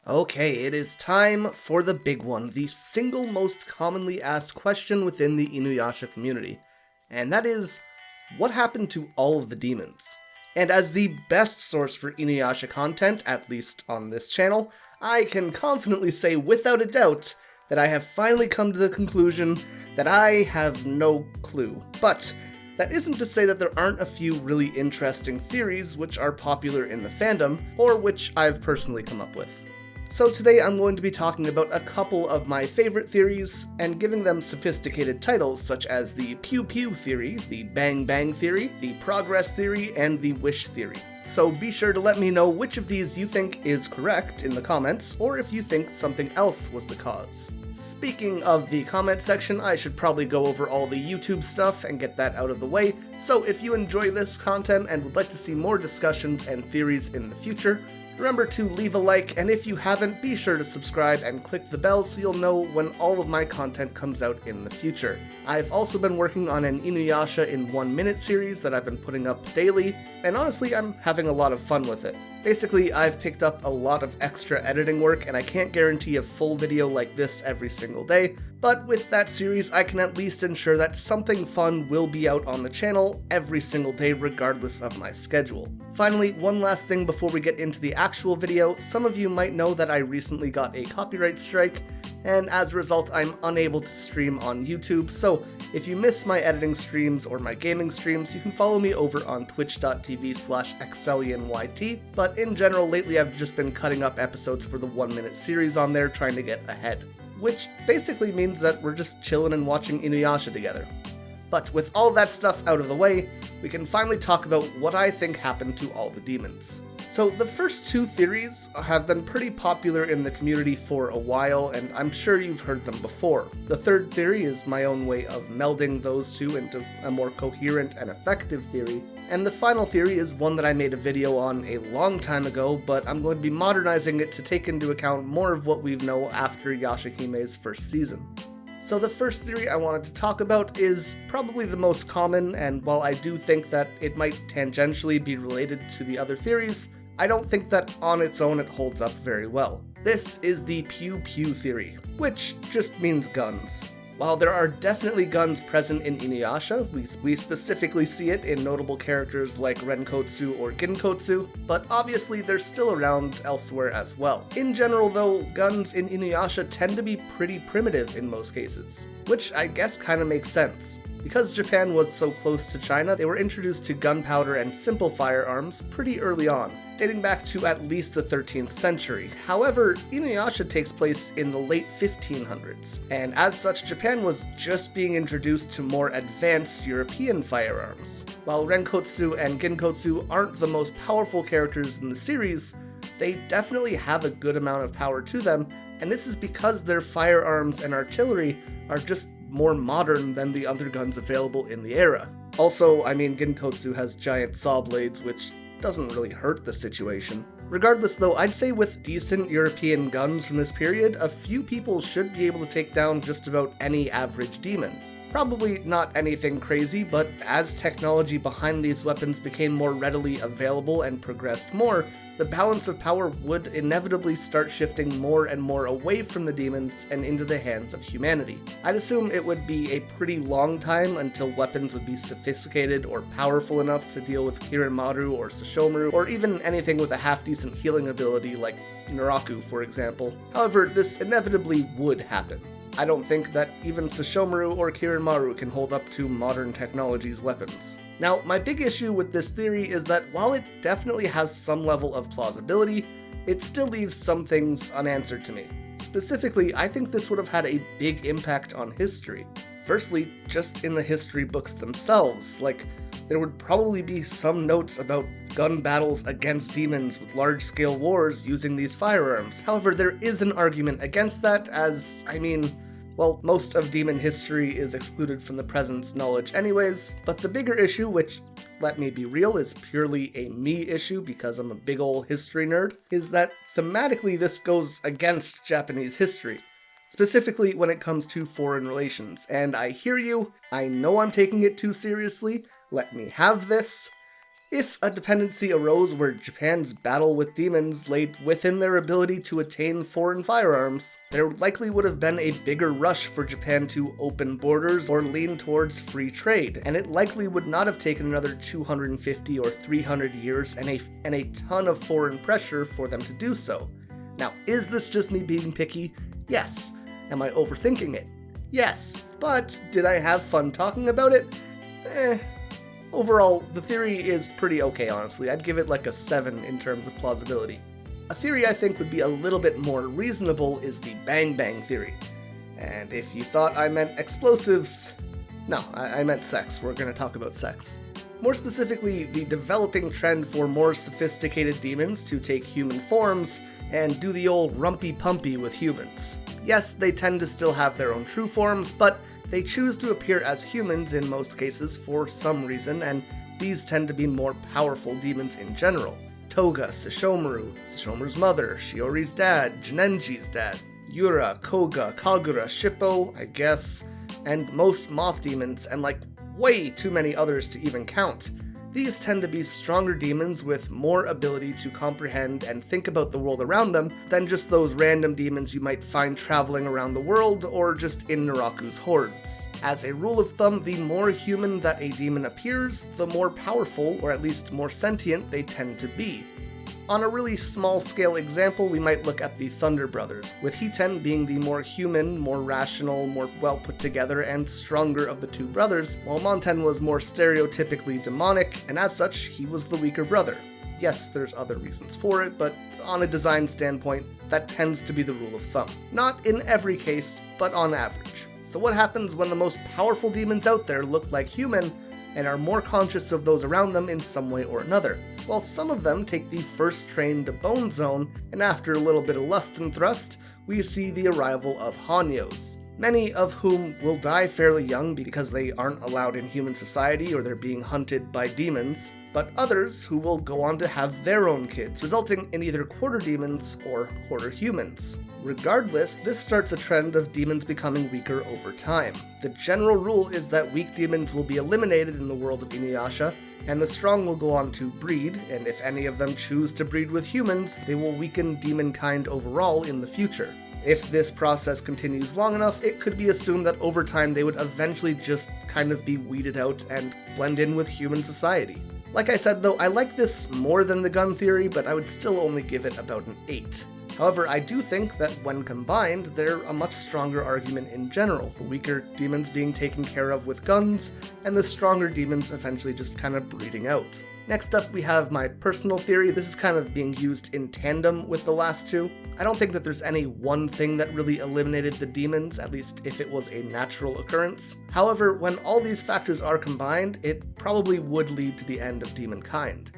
Okay, it is time for the big one, the single most commonly asked question within the Inuyasha community. And that is, what happened to all of the demons? And as the best source for Inuyasha content, at least on this channel, I can confidently say without a doubt that I have finally come to the conclusion that I have no clue. But that isn't to say that there aren't a few really interesting theories which are popular in the fandom, or which I've personally come up with. So today I'm going to be talking about a couple of my favorite theories, and giving them sophisticated titles such as the Pew Pew theory, the Bang Bang theory, the Progress theory, and the Wish theory. So be sure to let me know which of these you think is correct in the comments, or if you think something else was the cause. Speaking of the comment section, I should probably go over all the YouTube stuff and get that out of the way, so if you enjoy this content and would like to see more discussions and theories in the future, remember to leave a like, and if you haven't, be sure to subscribe and click the bell so you'll know when all of my content comes out in the future. I've also been working on an Inuyasha in 1 minute series that I've been putting up daily, and honestly, I'm having a lot of fun with it. Basically, I've picked up a lot of extra editing work, and I can't guarantee a full video like this every single day, but with that series, I can at least ensure that something fun will be out on the channel every single day regardless of my schedule. Finally, one last thing before we get into the actual video, some of you might know that I recently got a copyright strike, and as a result I'm unable to stream on YouTube, so if you miss my editing streams or my gaming streams, you can follow me over on twitch.tv/AxelBeats, but in general lately I've just been cutting up episodes for the 1 minute series on there trying to get ahead. Which basically means that we're just chilling and watching Inuyasha together. But with all that stuff out of the way, we can finally talk about what I think happened to all the demons. So the first two theories have been pretty popular in the community for a while, and I'm sure you've heard them before. The third theory is my own way of melding those two into a more coherent and effective theory. And the final theory is one that I made a video on a long time ago, but I'm going to be modernizing it to take into account more of what we know after Yashahime's first season. So the first theory I wanted to talk about is probably the most common, and while I do think that it might tangentially be related to the other theories, I don't think that on its own it holds up very well. This is the Pew Pew theory, which just means guns. While there are definitely guns present in Inuyasha, we specifically see it in notable characters like Renkotsu or Ginkotsu, but obviously they're still around elsewhere as well. In general though, guns in Inuyasha tend to be pretty primitive in most cases, which I guess kinda makes sense. Because Japan was so close to China, they were introduced to gunpowder and simple firearms pretty early on, dating back to at least the 13th century. However, Inuyasha takes place in the late 1500s, and as such, Japan was just being introduced to more advanced European firearms. While Renkotsu and Ginkotsu aren't the most powerful characters in the series, they definitely have a good amount of power to them, and this is because their firearms and artillery are just more modern than the other guns available in the era. Also, I mean, Ginkotsu has giant saw blades, which doesn't really hurt the situation. Regardless though, I'd say with decent European guns from this period, a few people should be able to take down just about any average demon. Probably not anything crazy, but as technology behind these weapons became more readily available and progressed more, the balance of power would inevitably start shifting more and more away from the demons and into the hands of humanity. I'd assume it would be a pretty long time until weapons would be sophisticated or powerful enough to deal with Kirinmaru or Sesshomaru, or even anything with a half-decent healing ability like Naraku, for example. However, this inevitably would happen. I don't think that even Sesshomaru or Kirinmaru can hold up to modern technology's weapons. Now, my big issue with this theory is that while it definitely has some level of plausibility, it still leaves some things unanswered to me. Specifically, I think this would have had a big impact on history. Firstly, just in the history books themselves, like, there would probably be some notes about gun battles against demons with large-scale wars using these firearms. However, there is an argument against that, as, well, most of demon history is excluded from the present's knowledge anyways, but the bigger issue, which, let me be real, is purely a me issue because I'm a big ol' history nerd, is that thematically this goes against Japanese history. Specifically when it comes to foreign relations, and I hear you, I know I'm taking it too seriously, let me have this. If a dependency arose where Japan's battle with demons laid within their ability to attain foreign firearms, there likely would have been a bigger rush for Japan to open borders or lean towards free trade, and it likely would not have taken another 250 or 300 years and a ton of foreign pressure for them to do so. Now, is this just me being picky? Yes. Am I overthinking it? Yes. But did I have fun talking about it? Overall, the theory is pretty okay, honestly. I'd give it like a 7 in terms of plausibility. A theory I think would be a little bit more reasonable is the Bang Bang theory. And if you thought I meant explosives, no, I meant sex. We're going to talk about sex. More specifically, the developing trend for more sophisticated demons to take human forms and do the old rumpy-pumpy with humans. Yes, they tend to still have their own true forms, but they choose to appear as humans in most cases for some reason, and these tend to be more powerful demons in general. Toga, Sesshomaru, Sesshomaru's mother, Shiori's dad, Jinenji's dad, Yura, Koga, Kagura, Shippo, I guess, and most moth demons, and like way too many others to even count. These tend to be stronger demons with more ability to comprehend and think about the world around them than just those random demons you might find traveling around the world or just in Naraku's hordes. As a rule of thumb, the more human that a demon appears, the more powerful, or at least more sentient, they tend to be. On a really small-scale example, we might look at the Thunder Brothers, with Hiten being the more human, more rational, more well-put-together, and stronger of the two brothers, while Monten was more stereotypically demonic, and as such, he was the weaker brother. Yes, there's other reasons for it, but on a design standpoint, that tends to be the rule of thumb. Not in every case, but on average. So what happens when the most powerful demons out there look like human, and are more conscious of those around them in some way or another? While some of them take the first train to Bone Zone, and after a little bit of lust and thrust, we see the arrival of Hanyos. Many of whom will die fairly young because they aren't allowed in human society or they're being hunted by demons, but others who will go on to have their own kids, resulting in either quarter demons or quarter humans. Regardless, this starts a trend of demons becoming weaker over time. The general rule is that weak demons will be eliminated in the world of Inuyasha, and the strong will go on to breed, and if any of them choose to breed with humans, they will weaken demonkind overall in the future. If this process continues long enough, it could be assumed that over time they would eventually just kind of be weeded out and blend in with human society. Like I said though, I like this more than the gun theory, but I would still only give it about an 8. However, I do think that when combined, they're a much stronger argument in general, the weaker demons being taken care of with guns, and the stronger demons eventually just kind of breeding out. Next up, we have my personal theory. This is kind of being used in tandem with the last two. I don't think that there's any one thing that really eliminated the demons, at least if it was a natural occurrence. However, when all these factors are combined, it probably would lead to the end of demonkind.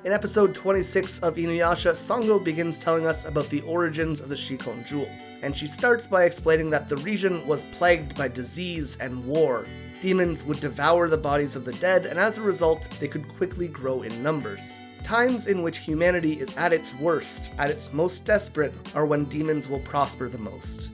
In episode 26 of Inuyasha, Sango begins telling us about the origins of the Shikon Jewel, and she starts by explaining that the region was plagued by disease and war. Demons would devour the bodies of the dead, and as a result, they could quickly grow in numbers. Times in which humanity is at its worst, at its most desperate, are when demons will prosper the most.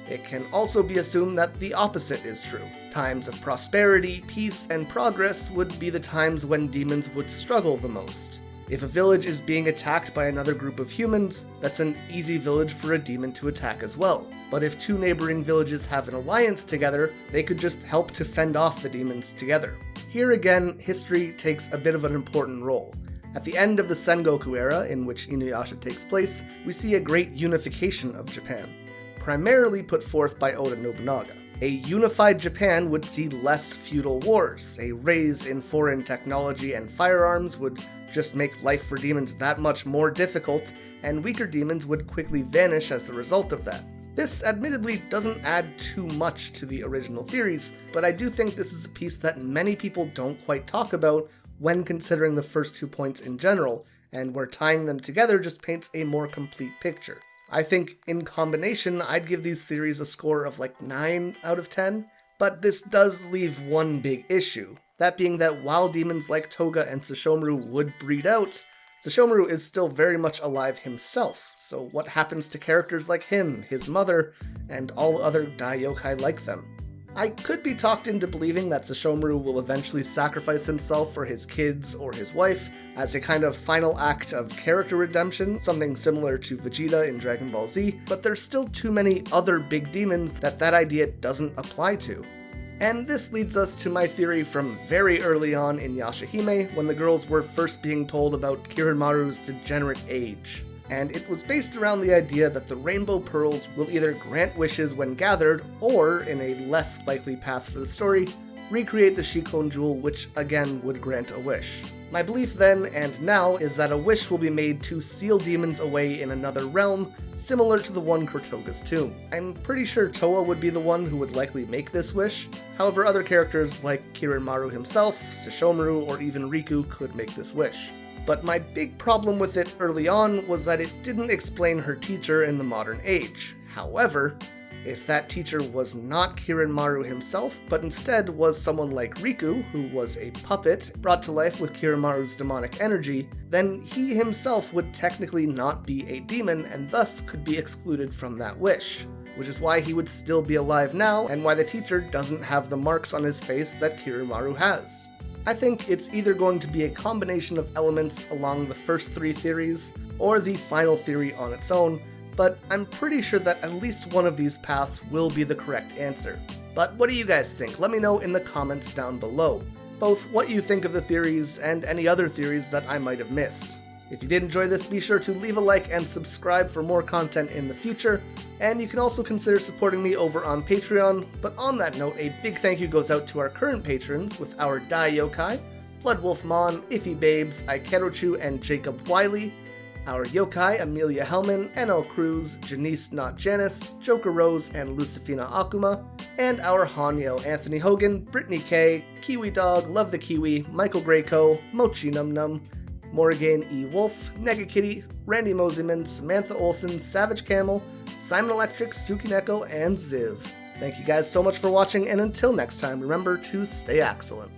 It can also be assumed that the opposite is true. Times of prosperity, peace, and progress would be the times when demons would struggle the most. If a village is being attacked by another group of humans, that's an easy village for a demon to attack as well. But if two neighboring villages have an alliance together, they could just help to fend off the demons together. Here again, history takes a bit of an important role. At the end of the Sengoku era, in which Inuyasha takes place, we see a great unification of Japan, primarily put forth by Oda Nobunaga. A unified Japan would see less feudal wars, a raise in foreign technology and firearms would just make life for demons that much more difficult, and weaker demons would quickly vanish as a result of that. This admittedly doesn't add too much to the original theories, but I do think this is a piece that many people don't quite talk about when considering the first 2 points in general, and where tying them together just paints a more complete picture. I think in combination, I'd give these theories a score of like 9 out of 10, but this does leave one big issue. That being that while demons like Toga and Sesshomaru would breed out, Sesshomaru is still very much alive himself, so what happens to characters like him, his mother, and all other Dai yokai like them? I could be talked into believing that Sesshomaru will eventually sacrifice himself for his kids or his wife as a kind of final act of character redemption, something similar to Vegeta in Dragon Ball Z, but there's still too many other big demons that idea doesn't apply to. And this leads us to my theory from very early on in Yashahime, when the girls were first being told about Kirinmaru's degenerate age. And it was based around the idea that the rainbow pearls will either grant wishes when gathered, or, in a less likely path for the story, recreate the Shikon jewel, which again would grant a wish. My belief then and now is that a wish will be made to seal demons away in another realm, similar to the one Kurtoga's tomb. I'm pretty sure Towa would be the one who would likely make this wish. However, other characters like Kirinmaru himself, Sesshomaru, or even Riku could make this wish. But my big problem with it early on was that it didn't explain her teacher in the modern age. However, if that teacher was not Kirinmaru himself, but instead was someone like Riku, who was a puppet brought to life with Kirinmaru's demonic energy, then he himself would technically not be a demon and thus could be excluded from that wish. Which is why he would still be alive now, and why the teacher doesn't have the marks on his face that Kirinmaru has. I think it's either going to be a combination of elements along the first three theories, or the final theory on its own, but I'm pretty sure that at least one of these paths will be the correct answer. But what do you guys think? Let me know in the comments down below, both what you think of the theories and any other theories that I might have missed. If you did enjoy this, be sure to leave a like and subscribe for more content in the future, and you can also consider supporting me over on Patreon. But on that note, a big thank you goes out to our current patrons with our Dai Yokai, Bloodwolf Mon, Iffy Babes, Ikerochu, and Jacob Wiley, our Yokai Amelia Hellman, NL Cruz, Janice Not Janice, Joker Rose, and Lucifina Akuma, and our Hanyo Anthony Hogan, Brittany K, Kiwi Dog, Love the Kiwi, Michael Grayco, Mochi Num Num, Morgan E. Wolf, Nega Kitty, Randy Mosiman, Samantha Olsen, Savage Camel, Simon Electric, Suki Neko, and Ziv. Thank you guys so much for watching, and until next time, remember to stay excellent.